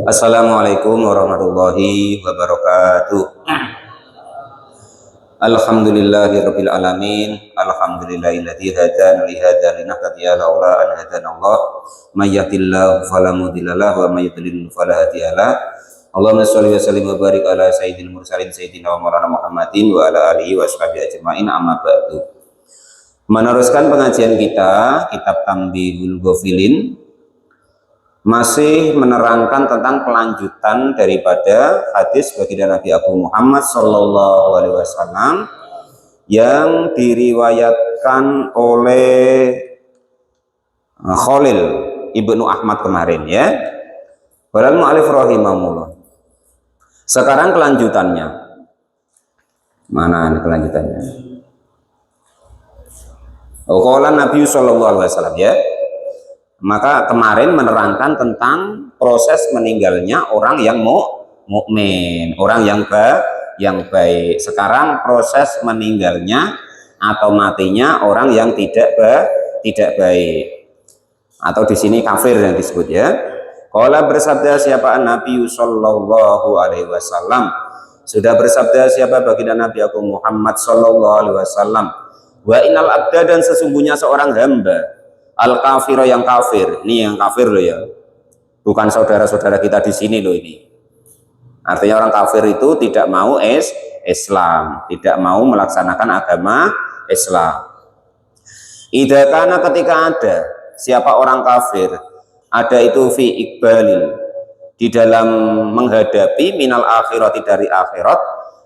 Assalamualaikum warahmatullahi wabarakatuh. Alhamdulillahirabbil alamin. Alhamdulillahilladzi hadana li hadza linahtadiya laula an hadanallah. May yahdihillahu fala mudhillalah wa may yudlil fala hadiyalah. Allahumma shalli wa sallim wa barik ala sayyidil mursalin sayyidina wa maulana Muhammadin wa ala alihi wa sahbihi ajmain, amma ba'du. Meneruskan pengajian kita kitab Tanbihul Ghafilin, masih menerangkan tentang kelanjutan daripada hadis baginda Nabi Abu Muhammad Sallallahu Alaihi Wasallam yang diriwayatkan oleh Khalil Ibnu Ahmad kemarin, ya. Qala al-mu'allif rahimahullah. Sekarang kelanjutannya. Mana kelanjutannya? Qala Nabi Sallallahu Alaihi Wasallam, ya. Maka kemarin menerangkan tentang proses meninggalnya orang yang mukmin, orang yang baik. Sekarang proses meninggalnya atau matinya orang yang tidak baik, atau di sini kafir yang disebut, ya. Qala bersabda siapa Nabi Sallallahu Alaihi Wasallam, sudah bersabda siapa baginda Nabi Abu Muhammad Sallallahu Alaihi Wasallam, wa innal abda, dan sesungguhnya seorang hamba, al kafiro, yang kafir. Ini yang kafir loh, ya, bukan saudara-saudara kita di sini loh ini. Artinya orang kafir itu tidak mau Islam, tidak mau melaksanakan agama Islam. Idza kana, ketika ada siapa orang kafir, ada itu fi iqbalil, di dalam menghadapi minal akhirati, dari akhirat,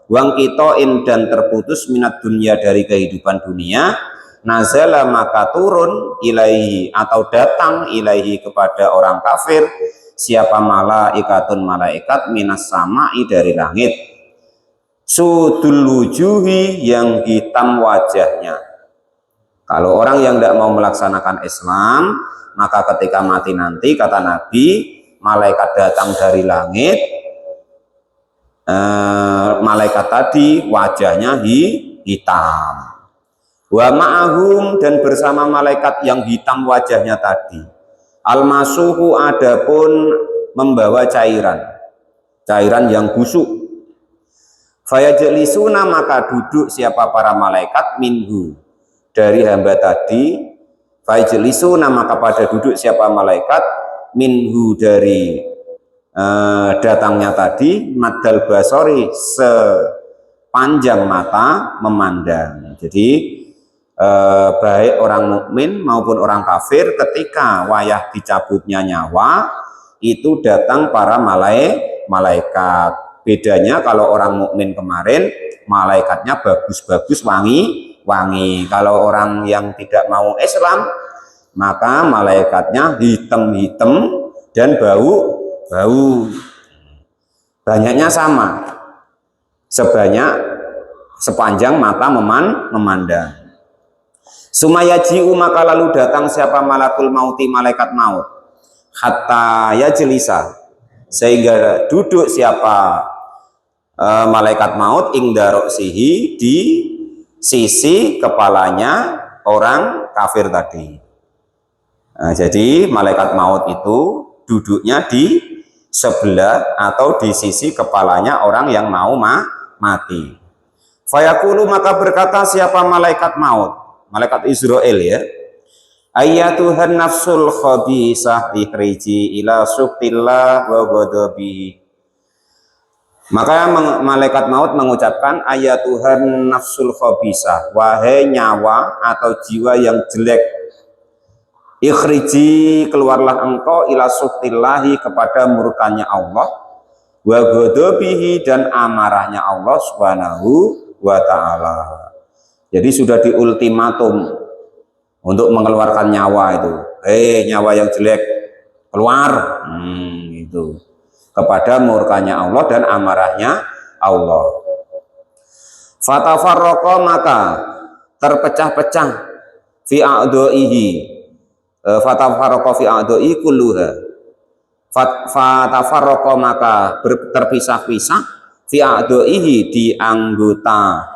wang kitoin, dan terputus minat dunia, dari kehidupan dunia, nazala, maka turun ilaihi, atau datang ilaihi, kepada orang kafir, siapa malaikatun, malaikat, minas sama'i, dari langit, sudul wujuhi, yang hitam wajahnya. Kalau orang yang tidak mau melaksanakan Islam, maka ketika mati nanti, kata Nabi, malaikat datang dari langit, malaikat tadi wajahnya hitam. Wa ma'ahum, dan bersama malaikat yang hitam wajahnya tadi, al-masuhu, adapun membawa cairan yang busuk. Fayajlisuna, maka duduk siapa para malaikat, minhu, dari hamba tadi. Fayajlisuna, maka pada duduk siapa malaikat, minhu, dari datangnya tadi, maddal basori, sepanjang mata memandang. Jadi baik orang mukmin maupun orang kafir, ketika wayah dicabutnya nyawa, itu datang para malaikat. Bedanya kalau orang mukmin kemarin malaikatnya bagus-bagus, wangi. Kalau orang yang tidak mau Islam, maka malaikatnya hitam-hitam dan bau. Banyaknya sama, sepanjang mata memandang. Sumayaji'u, maka lalu datang siapa malakul mauti, malaikat maut, hatta yajlisa, sehingga duduk siapa malaikat maut, ingda roksihi, di sisi kepalanya orang kafir tadi. Nah, jadi malaikat maut itu duduknya di sebelah atau di sisi kepalanya orang yang mau mati. Fayaqulu, maka berkata siapa malaikat maut, malaikat Israel, ya, ayyatuhan nafsul khabisah ikhriji ila suktillah wa ghadabi. Maka malaikat maut mengucapkan, ayyatuhan nafsul khabisah, wahai nyawa atau jiwa yang jelek, ikhriji, keluarlah engkau, ila suktillahi, kepada murkanya Allah, wa ghadabihi, dan amarahnya Allah subhanahu wa ta'ala. Jadi sudah diultimatum untuk mengeluarkan nyawa itu. Nyawa yang jelek, keluar. Itu kepada murkanya Allah dan amarahnya Allah. Fatafarraqa, maka terpecah-pecah, fi a'dha'ihi, fatafarraqa fi a'dha'i kulluha. Fatafarraqa, maka terpisah-pisah, fi a'dha'ihi, di anggota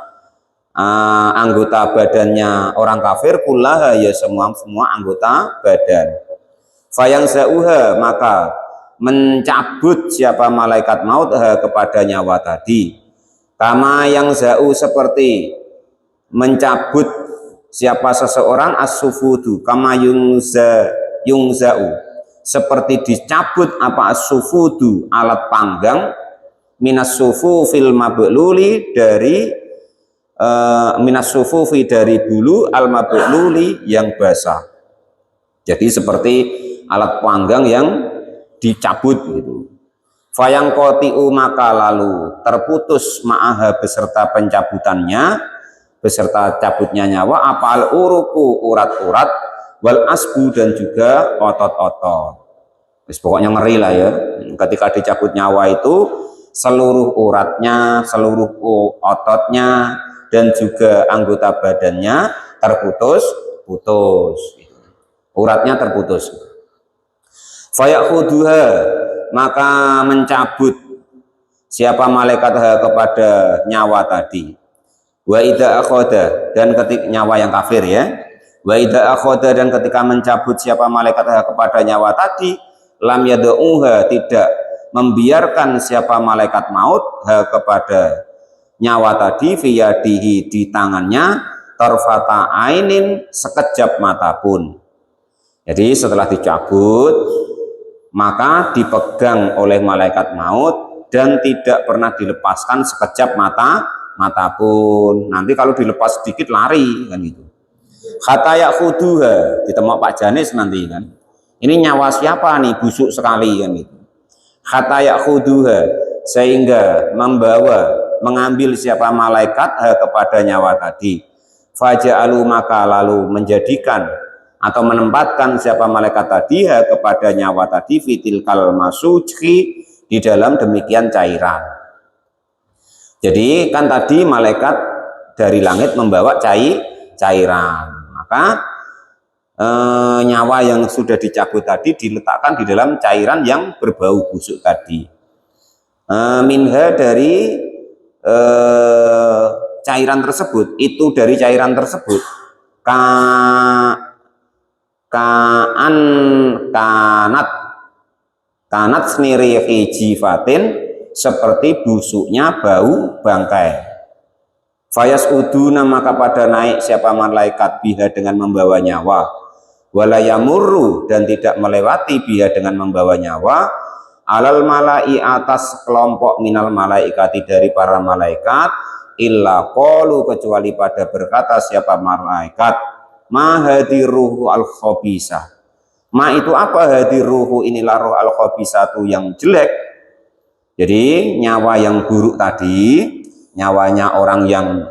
badannya orang kafir, kullaha, ya semua anggota badan. Fayang zauha, maka mencabut siapa malaikat maut kepada nyawa tadi. Kama yang zau, seperti mencabut siapa seseorang as-sufudu, kama yungzau, seperti dicabut apa as-sufudu, alat panggang, minas sufu fil mabluli, dari minas sufufi, dari bulu, al mabluli, yang basah. Jadi seperti alat panggang yang dicabut gitu. Fayang kotiu, maka lalu terputus ma'aha, beserta pencabutannya, beserta cabutnya nyawa, apa al uruku, urat-urat, wal asbu, dan juga otot-otot. Pokoknya ngeri lah ya, ketika dicabut nyawa itu seluruh uratnya, seluruh ototnya, dan juga anggota badannya terputus, uratnya terputus. Fayakhuduha, maka mencabut siapa malaikat kepada nyawa tadi. Wa idza akhoda, dan ketika nyawa yang kafir ya. Wa idza akhoda, dan ketika mencabut siapa malaikat kepada nyawa tadi, lam yad'uha, tidak membiarkan siapa malaikat maut kepada nyawa tadi, fiyadihi, di tangannya, tarfata ainin, sekejap mata pun. Jadi setelah dicabut, maka dipegang oleh malaikat maut dan tidak pernah dilepaskan sekejap mata pun. Nanti kalau dilepas sedikit lari kan gitu. Kata yakhuduha, ditemok Pak Janis nanti kan. Ini nyawa siapa nih, busuk sekali kan gitu. Kata yakhuduha, sehingga mengambil siapa malaikat kepada nyawa tadi. Faja'alu, maka lalu menjadikan atau menempatkan siapa malaikat tadi kepada nyawa tadi, fitil kal masujhi, di dalam demikian cairan. Jadi kan tadi malaikat dari langit membawa cairan, maka nyawa yang sudah dicabut tadi diletakkan di dalam cairan yang berbau busuk tadi. Minha, dari cairan tersebut, itu dari cairan tersebut, kanat snirihi jifatin, seperti busuknya bau bangkai. Fayas uduna, maka pada naik siapa malaikat biha, dengan membawa nyawa, walayamurru, dan tidak melewati biha, dengan membawa nyawa, alal malai, atas kelompok minal malaikati, dari para malaikat, illa qalu, kecuali pada berkata siapa malaikat, ma hadiruhu al khabisah. Ma itu apa? Hadiruhu, inilah roh al khabisatu, yang jelek. Jadi nyawa yang buruk tadi, nyawanya orang yang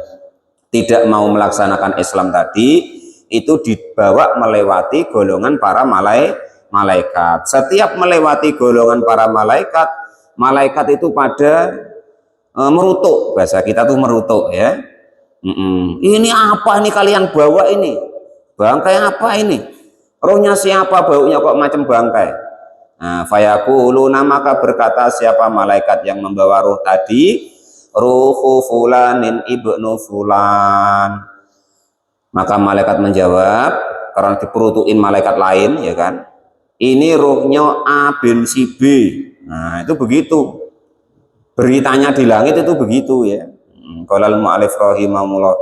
tidak mau melaksanakan Islam tadi, itu dibawa melewati golongan para malaikat. Setiap melewati golongan para malaikat, malaikat itu pada merutuk, bahasa kita tuh merutuk ya. Ini apa nih kalian bawa ini? Bangkai apa ini? Rohnya siapa, baunya kok macam bangkai? Nah, fayaquluna, maka berkata siapa malaikat yang membawa roh tadi, ruhu fulanin ibnu fulan. Maka malaikat menjawab, karena diperutuin malaikat lain ya kan, ini rohnya A bin si B. Nah itu begitu beritanya di langit, itu begitu ya. Qalal mu'alif rahimahullah,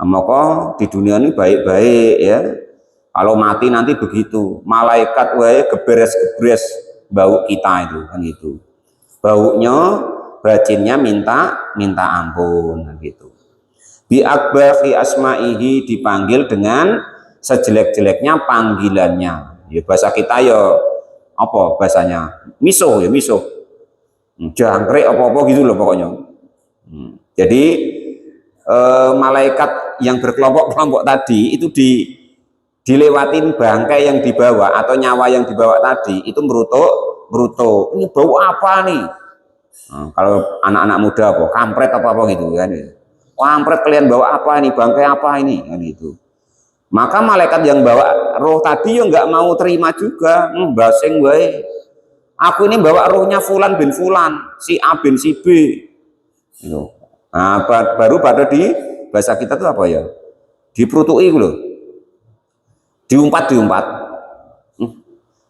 maka di dunia ini baik-baik ya, kalau mati nanti begitu, malaikat wae gebres-gebres bau kita itu kan gitu. Baunya, bacinnya minta ampun kan gitu. Bi akbahi asma'ihi, dipanggil dengan sejelek-jeleknya panggilannya. Ya bahasa kita ya apa bahasanya? Miso ya, miso. Jangkrik apa-apa gitu loh pokoknya. Jadi malaikat yang berkelompok-kelompok tadi itu dilewatin bangkai yang dibawa atau nyawa yang dibawa tadi, itu merutuk. Ini bau apa nih? Nah, kalau anak-anak muda apa? Kampret apa gitu kan. Kampret, kalian bawa apa nih? Bangkai apa ini? Kan itu. Maka malaikat yang bawa roh tadi ya nggak mau terima juga. Basing wae. Aku ini bawa rohnya Fulan bin Fulan, si A bin si B. Gitu. Nah, baru pada di bahasa kita tuh apa ya? Diperutui loh. Diumpat.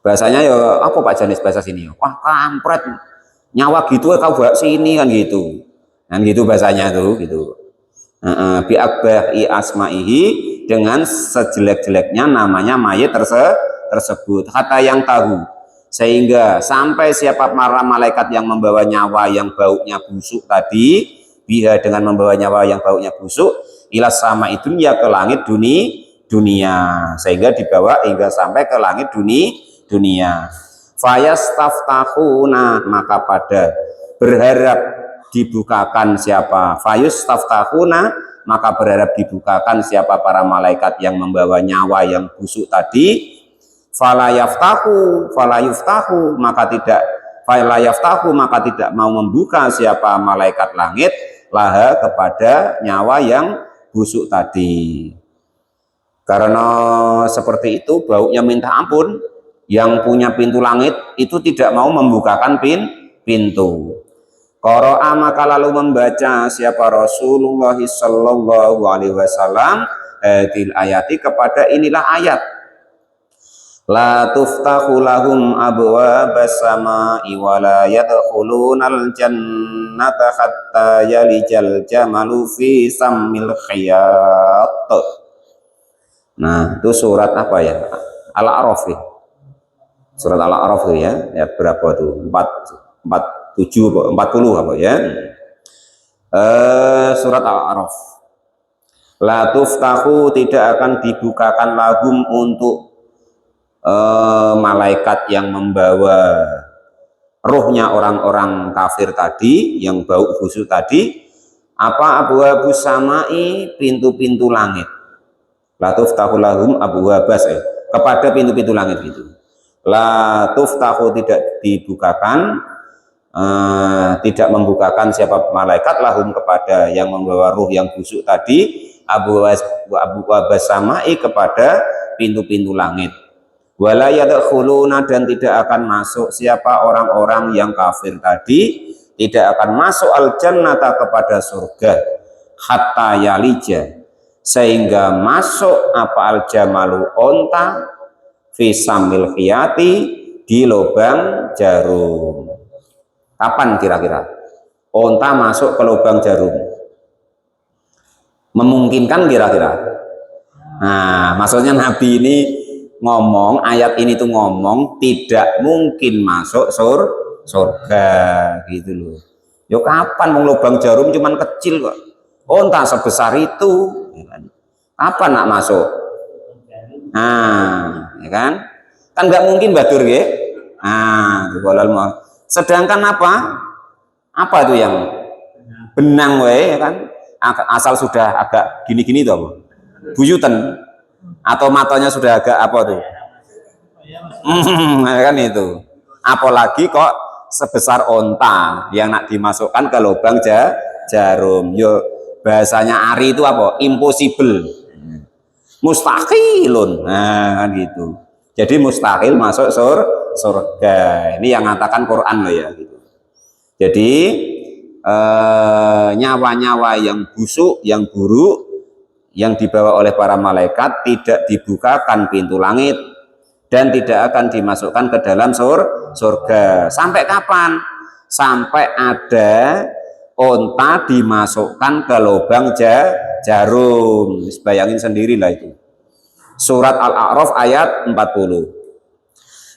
Bahasanya ya apa Pak Janis bahasa sini? Wah kampret, nyawa gitu kau bawa sini kan gitu. Kan gitu bahasanya tuh gitu. Bi akbahi asma'ihi, dengan sejelek-jeleknya namanya mayit tersebut. Kata yang tahu, sehingga sampai siapa para malaikat yang membawa nyawa yang baunya busuk tadi, biha dengan membawa nyawa yang baunya busuk, ilas sama itu ya ke langit dunia, sehingga dibawa hingga sampai ke langit dunia. Fayastaftahuna, maka pada berharap dibukakan siapa, fayustaftahuna, maka berharap dibukakan siapa para malaikat yang membawa nyawa yang busuk tadi. Falayaftahu maka tidak mau membuka siapa malaikat langit laha kepada nyawa yang busuk tadi. Karena seperti itu baunya minta ampun, yang punya pintu langit itu tidak mau membukakan pintu. Qara'a, maka lalu membaca siapa Rasulullah sallallahu alaihi wasallam hadil ayati, kepada inilah ayat. La tuftahu lahum abwabas samaa'i wa la yadkhulunal jannata hatta yalijal jamalu fi sammil khiyat. Nah, itu surat apa ya? Al-A'raf ya. Surat Al-A'raf itu ya. Ayat berapa tuh? 40 apa ya? Surat Al-A'raf. La tuftahu, tidak akan dibukakan lahum untuk malaikat yang membawa ruhnya orang-orang kafir tadi yang bau busuk tadi, apa abwabus samai, pintu-pintu langit. La tuftahu lahum abwabas kepada pintu-pintu langit itu. La tuftahu, tidak dibukakan, tidak membukakan siapa malaikat lahum kepada yang membawa ruh yang busuk tadi, abwabas samai, kepada pintu-pintu langit. Wala yadkhuluna, dan tidak akan masuk siapa orang-orang yang kafir tadi, tidak akan masuk al-jannata kepada surga, hatta yalija, sehingga masuk apa al-jamalu, onta, fi samil khiyati, di lubang jarum. Kapan kira-kira onta masuk ke lubang jarum? Memungkinkan kira-kira? Nah, maksudnya Nabi ini ngomong, ayat ini tuh ngomong tidak mungkin masuk surga gitu loh. Yo kapan mau lubang jarum cuman kecil kok, onta sebesar itu, ya kan? Kapan nak masuk? Nah, ya kan? Kan nggak mungkin batur ya. Nah, sedangkan apa? Apa itu yang benang ya kan? Asal sudah agak gini-gini tuh, buyutan, atau matanya sudah agak apa tuh, kan itu. Apalagi kok sebesar onta yang nak dimasukkan ke lubang jarum. Yo bahasanya Ari itu apa? Impossible, mustahilun. Nah kan gitu. Jadi mustahil masuk surga. Ini yang mengatakan Quran loh ya gitu. Jadi nyawa-nyawa yang busuk, yang buruk, yang dibawa oleh para malaikat tidak dibukakan pintu langit dan tidak akan dimasukkan ke dalam surga. Sampai kapan? Sampai ada onta dimasukkan ke lubang jarum. Bayangin sendirilah itu. Surat Al-A'raf ayat 40.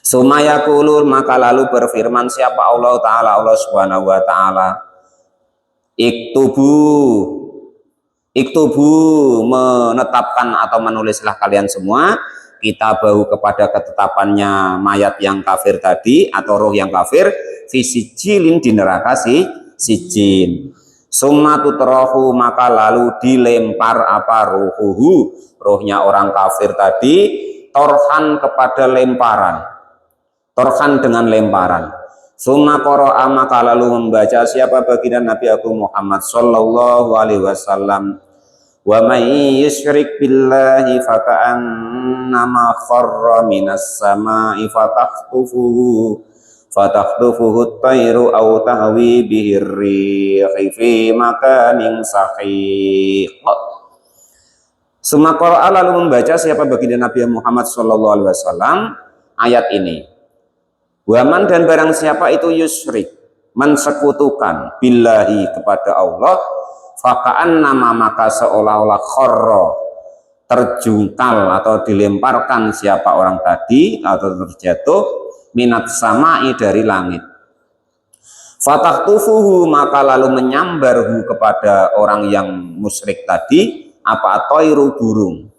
Sumayakulul, maka lalu berfirman siapa Allah Ta'ala, Allah Subhanahu wa Ta'ala, Iktubu, menetapkan atau menulislah kalian semua, kita bahu kepada ketetapannya mayat yang kafir tadi atau roh yang kafir, fisijilin, di neraka sijin. Summa tutrahu, maka lalu dilempar apa ruhuhu, rohnya orang kafir tadi, torhan, kepada lemparan, torhan dengan lemparan. Summa qara'a, maka lalu membaca siapa baginda Nabi Agung Muhammad sallallahu alaihi wasallam, wa may yusyrik billahi faka'annama kharra minas samai fatakhtufuhu at-tayru aw tahwi bihi ar-rih fi makanin sahiq. Summa qara'a, lalu membaca siapa baginda Nabi Muhammad sallallahu alaihi wasallam ayat ini. Waman dan barang siapa itu yusrik, mensekutukan billahi kepada Allah, faka'an nama maka seolah-olah khorro, terjungkal atau dilemparkan siapa orang tadi atau terjatuh minat samai dari langit. Fatahtufuhu maka lalu menyambarhu kepada orang yang musyrik tadi apa atoiru burung,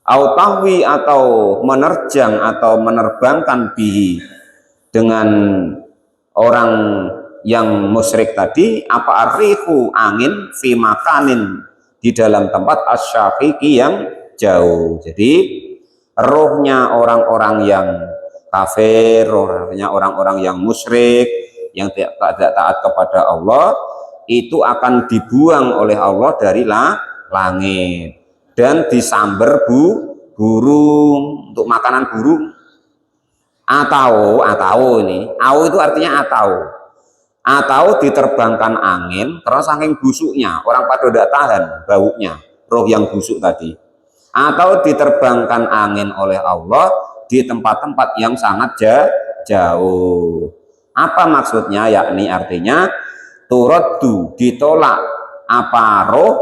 autahwi atau menerjang atau menerbangkan bihi dengan orang yang musyrik tadi apa arihu angin fi makanin di dalam tempat asyafiqi yang jauh. Jadi rohnya orang-orang yang kafir, rohnya orang-orang yang musyrik, yang tidak taat kepada Allah itu akan dibuang oleh Allah dari langit dan disambar burung untuk makanan burung. Atau ini, au itu artinya atau diterbangkan angin terus saking busuknya orang pada tidak tahan baunya roh yang busuk tadi, atau diterbangkan angin oleh Allah di tempat-tempat yang sangat jauh. Apa maksudnya? Yakni artinya turaddu ditolak apa roh,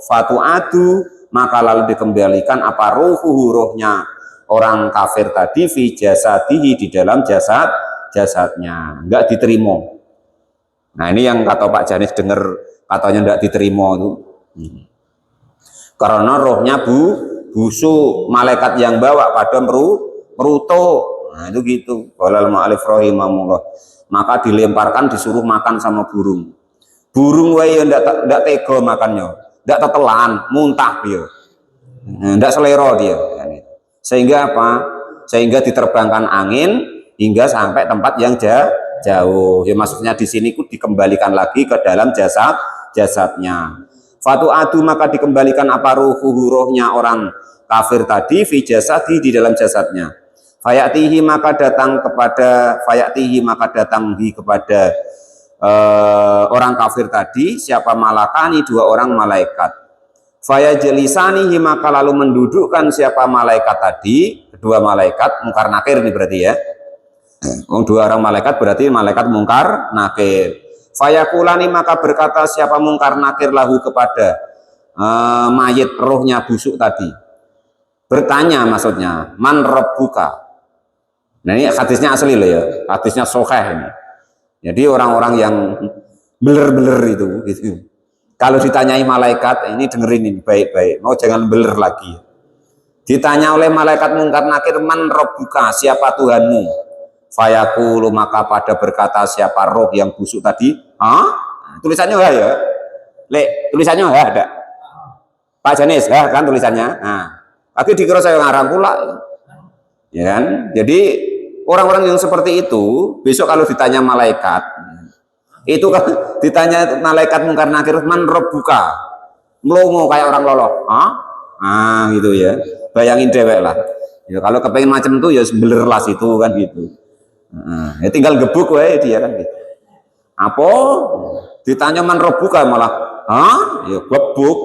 fatu'adu maka lalu dikembalikan apa ruhuhu rohnya orang kafir tadi fi jasadihi di dalam jasadnya, enggak diterima. Nah ini yang kata Pak Janis dengar katanya enggak diterima itu karena rohnya busuk, malaikat yang bawa pada meruto. Nah itu gitu. Walal ma'alif rahimahullah. Maka dilemparkan disuruh makan sama burung. Burung wae ndak tega makannya, ndak tetelan, muntah dia. Ndak selera dia. Sehingga apa? Sehingga diterbangkan angin hingga sampai tempat yang jauh. Ya maksudnya di sini dikembalikan lagi ke dalam jasadnya. Fatu'adu maka dikembalikan apa ruhnya orang kafir tadi fi jasadi di dalam jasadnya. Fayatihi maka datang kepada orang kafir tadi siapa malakani dua orang malaikat. Fayajlisanihi maka lalu mendudukkan siapa malaikat tadi, kedua malaikat mungkar nakir ini berarti ya. Dua orang malaikat berarti malaikat mungkar nakir. Fayakulani maka berkata siapa mungkar nakir lahu kepada mayit rohnya busuk tadi. Bertanya maksudnya, man rabbuka. Nah ini hadisnya asli loh ya, hadisnya sahih ini. Jadi orang-orang yang beler-beler itu gitu. Kalau ditanyai malaikat, ini dengerin ini baik-baik, mau jangan beler lagi. Ditanya oleh malaikat mungkar nakir, man rabbuka, siapa Tuhanmu? Fayaqulu maka pada berkata siapa roh yang busuk tadi? Tulisannya ya? Tulisannya ada. Pak Janis, kan tulisannya. Nah, tapi dikira saya ngarang pula. Ya kan? Jadi orang-orang yang seperti itu besok kalau ditanya malaikat itu kan ditanya malaikat mungkar nakir man rabbuka melongo kayak orang loloh gitu ya, bayangin dewek lah ya, kalau kepengen macam itu ya beler lah situ kan gitu. Ya tinggal gebuk wae dia kan gitu. Apa ditanya man rabbuka malah ya gebuk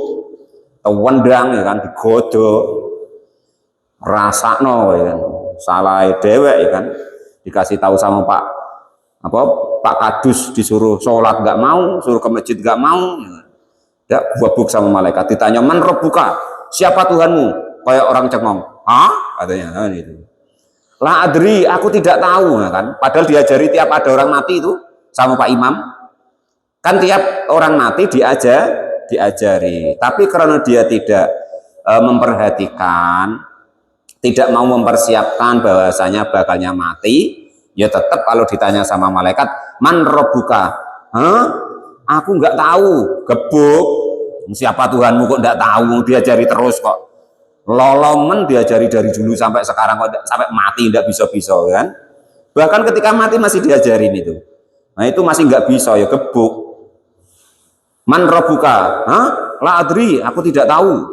tewendang ya kan, digodok rasakno ya kan. Salah dewek ya kan, dikasih tahu sama Pak Kadus disuruh sholat nggak mau, suruh ke masjid nggak mau, ya gebuk sama malaikat. Ditanya man rabbuka, siapa Tuhanmu? Kayak orang cengong, katanya gitu. La adri, aku tidak tahu kan. Padahal diajari tiap ada orang mati itu sama Pak Imam, kan tiap orang mati diajari. Tapi karena dia tidak memperhatikan, tidak mau mempersiapkan bahwasanya bakalnya mati, ya tetap kalau ditanya sama malaikat, man rabbuka, aku nggak tahu, gebuk. Siapa Tuhanmu kok nggak tahu? Diajari terus kok. Lolomen diajari dari dulu sampai sekarang kok sampai mati nggak bisa-bisa kan? Bahkan ketika mati masih diajarin itu. Nah itu masih nggak bisa ya gebuk. Man rabbuka, la adri, aku tidak tahu.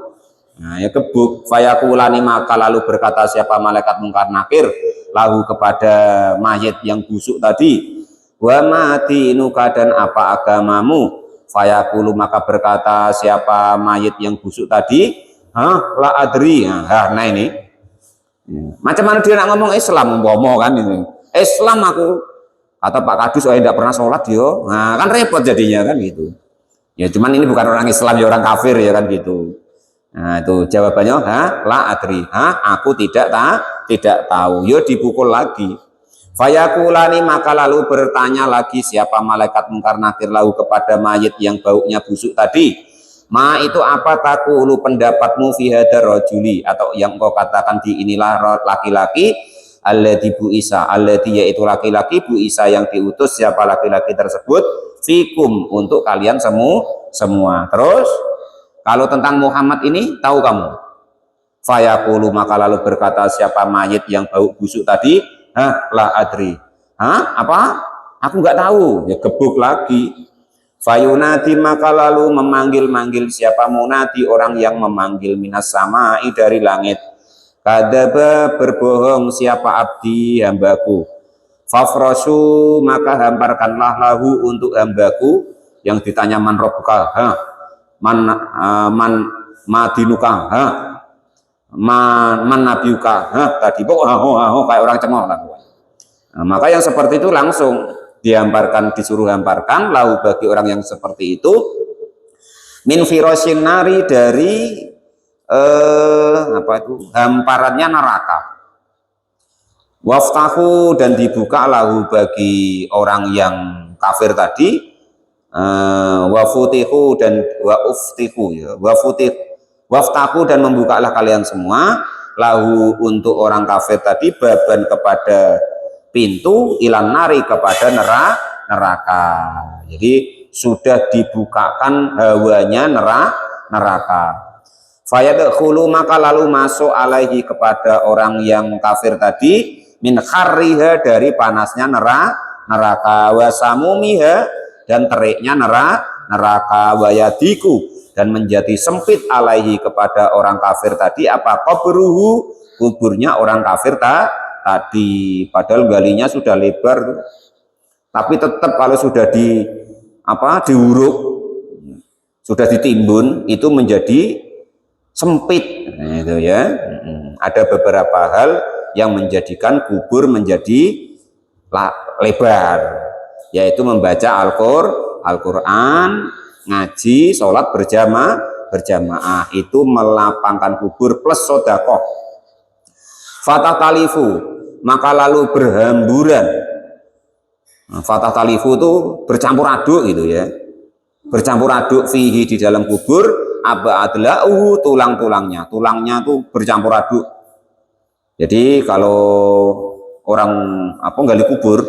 Nah ya gebuk. Fayakulani maka lalu berkata siapa malaikat mungkar nakir lahu kepada mayit yang busuk tadi, wa mati nuka dan apa agamamu? Fayakulu maka berkata siapa mayit yang busuk tadi, la adri. Nah ini macam mana dia nak ngomong Islam umpama kan ini Islam aku, kata Pak Kadus, saya tidak pernah sholat yo. Nah kan repot jadinya kan gitu. Ya cuman ini bukan orang Islam ya orang kafir ya kan gitu. Nah itu jawabannya, la adri, aku tidak tahu. Yo dipukul lagi. Fayakulani, maka lalu bertanya lagi siapa malaikat mungkar nakir lahu kepada mayit yang baunya busuk tadi. Ma itu apa takulu pendapatmu fi hadar rajuli, atau yang kau katakan di inilah laki-laki alladzi bu Isa, alladzi yaitu laki-laki bu Isa yang diutus, siapa laki-laki tersebut fikum untuk kalian semua. Terus kalau tentang Muhammad ini tahu kamu? Fayaqulu, maka lalu berkata siapa mayit yang bau busuk tadi, la adri. Apa? Aku nggak tahu. Ya gebuk lagi. Fayunati, maka lalu memanggil-manggil siapa munati, orang yang memanggil minas samai dari langit. Kadaba, berbohong siapa abdi hambaku. Fafrosu, maka hamparkanlah lahu untuk hambaku yang ditanya man robbuka, man madinuka, man nabiuka, tadi kayak orang cengok lah. Nah, maka yang seperti itu langsung dihamparkan, disuruh hamparkan lahu bagi orang yang seperti itu min firosin nari, dari hamparannya neraka. Waftahu, dan dibuka lahu bagi orang yang kafir tadi, wafutihu dan wauftihu ya, waftahu, dan membukalah kalian semua lahu untuk orang kafir tadi baban kepada pintu, ilan nari kepada neraka. Jadi sudah dibukakan hawanya neraka. Fayadkhulu, maka lalu masuk alaihi kepada orang yang kafir tadi min kharriha, dari panasnya neraka, wasamumiha, dan teriknya neraka, wayadiku, dan menjadi sempit alaihi kepada orang kafir tadi apa qabruhu, kuburnya orang kafir tadi, padahal galinya sudah lebar, tapi tetap kalau sudah diuruk, sudah ditimbun, itu menjadi sempit. Nah, itu ya. Ada beberapa hal yang menjadikan kubur menjadi lebar, yaitu membaca Al-Quran, ngaji, sholat berjamaah, itu melapangkan kubur, plus sodakoh. Fatah talifu, maka lalu berhamburan. Fatah talifu itu bercampur aduk gitu ya, bercampur aduk fihi, di dalam kubur, abadla'uhu, tulangnya tuh bercampur aduk. Jadi kalau orang gali kubur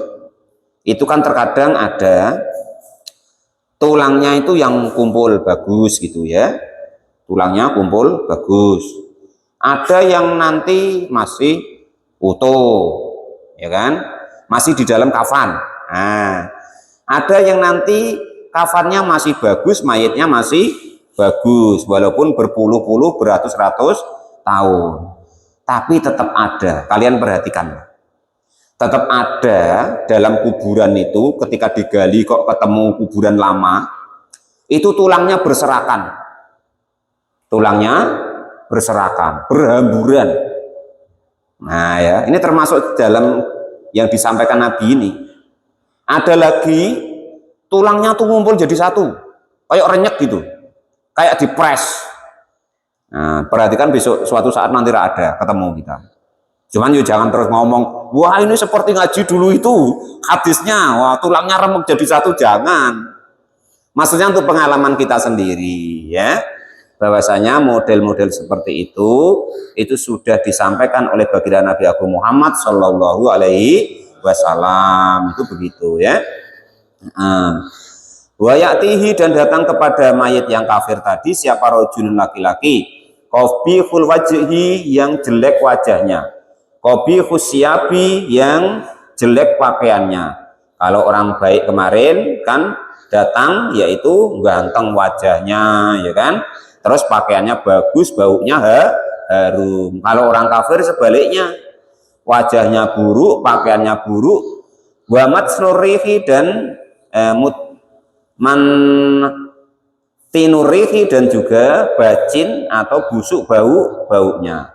itu kan terkadang ada tulangnya itu yang kumpul bagus gitu ya, tulangnya kumpul bagus. Ada yang nanti masih utuh, ya kan, masih di dalam kafan. Nah, ada yang nanti kafannya masih bagus, mayitnya masih bagus, walaupun berpuluh-puluh, beratus-ratus tahun, tapi tetap ada. Kalian perhatikan, tetap ada dalam kuburan itu. Ketika digali kok ketemu kuburan lama, itu tulangnya berserakan, berhamburan. Nah ya, ini termasuk dalam yang disampaikan Nabi ini. Ada lagi tulangnya tuh ngumpul jadi satu, kayak renyek gitu, kayak dipres. Nah, perhatikan besok suatu saat nanti ada ketemu kita. Cuman yuk jangan terus ngomong, wah ini seperti ngaji dulu itu hadisnya, wah tulangnya remuk jadi satu, jangan. Maksudnya untuk pengalaman kita sendiri ya, bahwasanya model-model seperti itu sudah disampaikan oleh baginda Nabi Agung Muhammad Shallallahu Alaihi Wasallam, itu begitu ya. Wayatihi, dan datang kepada mayit yang kafir tadi siapa rojulun, laki-laki, qabihul wajhi, yang jelek wajahnya, qabihus siyabi, yang jelek pakaiannya. Kalau orang baik kemarin kan datang yaitu ganteng wajahnya ya kan, terus pakaiannya bagus, baunya harum. Kalau orang kafir sebaliknya, wajahnya buruk, pakaiannya buruk, wa matsnurihi, dan tinurihi, dan juga bacin atau busuk baunya.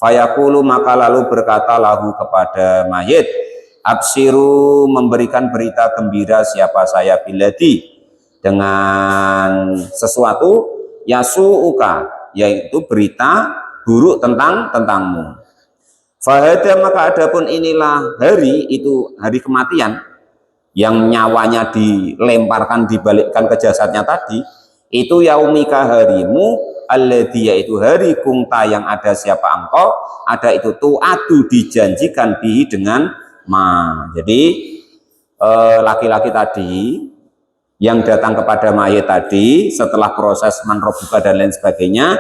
Fayaqulu, maka lalu berkata lahu kepada mayit, Absiru, memberikan berita gembira siapa saya biladi, dengan sesuatu yasuuka, yaitu berita buruk tentangmu. Fahada, maka adapun inilah hari, itu hari kematian yang nyawanya dilemparkan, dibalikkan ke jasadnya tadi, itu yaumika, harimu, alladhi, yaitu hari kungta, yang ada siapa engkau, ada itu tu'adu, dijanjikan bihi, dengan ma. Jadi laki-laki tadi yang datang kepada mayit tadi setelah proses manrobuka dan lain sebagainya,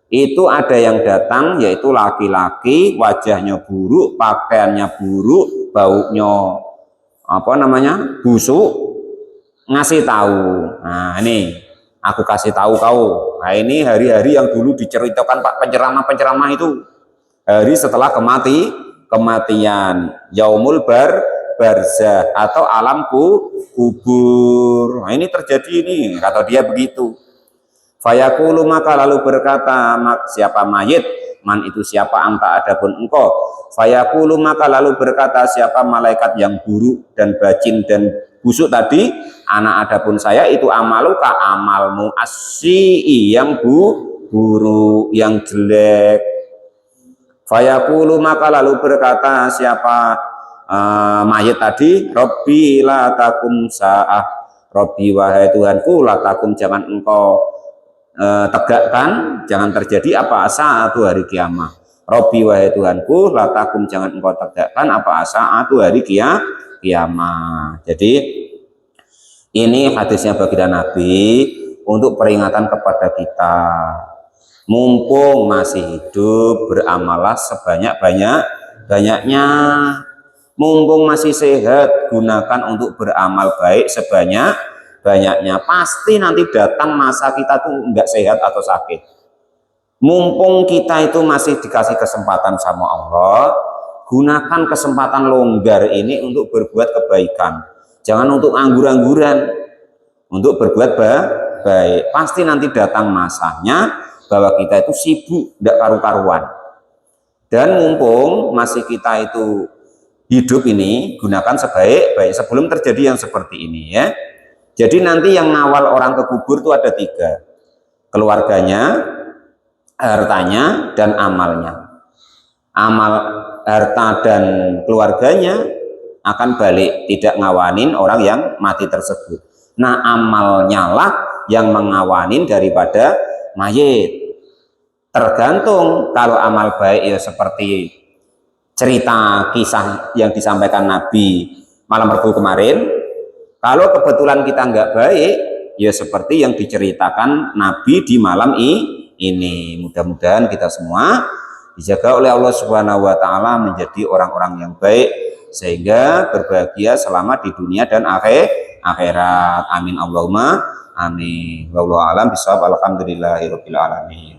itu ada yang datang yaitu laki-laki, wajahnya buruk, pakaiannya buruk, baunya busuk, ngasih tahu, nah ini aku kasih tahu kau, nah ini hari-hari yang dulu diceritakan Pak penceramah-penceramah itu, hari setelah kematian, yaumul barzah, atau alam kubur. Nah, ini terjadi, ini kata dia begitu. Fayaqulu, maka lalu berkata siapa mayit, man itu siapa anta, adapun engkau. Fayaqulu, maka lalu berkata siapa malaikat yang buruk dan bacin dan busuk tadi, ana adapun saya itu amaluka, amalmu, asyi, yang buruk, yang jelek. Fayaqulu, maka lalu berkata siapa mayit tadi, Robbi la takum sa'ah, Robbi, wahai Tuhanku, la takum, jangan engkau tegakkan, jangan terjadi apa sa'atu, hari kiamat. Robbi, wahai Tuhanku, la takum, jangan engkau tegakkan apa sa'atu, hari kiamat. Jadi ini hadisnya baginda Nabi untuk peringatan kepada kita, mumpung masih hidup, beramalah sebanyak-banyaknya. Mumpung masih sehat, gunakan untuk beramal baik sebanyak-banyaknya. Pasti nanti datang masa kita tuh enggak sehat atau sakit. Mumpung kita itu masih dikasih kesempatan sama Allah, gunakan kesempatan longgar ini untuk berbuat kebaikan. Jangan untuk anggur-angguran, untuk berbuat baik. Pasti nanti datang masanya bahwa kita itu sibuk, enggak karu-karuan. Dan mumpung masih kita itu hidup ini, gunakan sebaik-baik sebelum terjadi yang seperti ini, ya. Jadi nanti yang ngawal orang ke kubur itu ada 3, keluarganya, hartanya, dan amalnya. Amal, harta, dan keluarganya akan balik, tidak ngawanin orang yang mati tersebut. Nah, amalnya lah yang mengawanin daripada mayit. Tergantung, kalau amal baik ya seperti cerita kisah yang disampaikan Nabi malam Rabu kemarin. Kalau kebetulan kita nggak baik, ya seperti yang diceritakan Nabi di malam ini. Mudah-mudahan kita semua dijaga oleh Allah Subhanahu wa Ta'ala menjadi orang-orang yang baik, sehingga berbahagia selama di dunia dan akhirat. Amin Allahumma amin. Wallahu a'lam bishawab. Alhamdulillahirabbil alamin.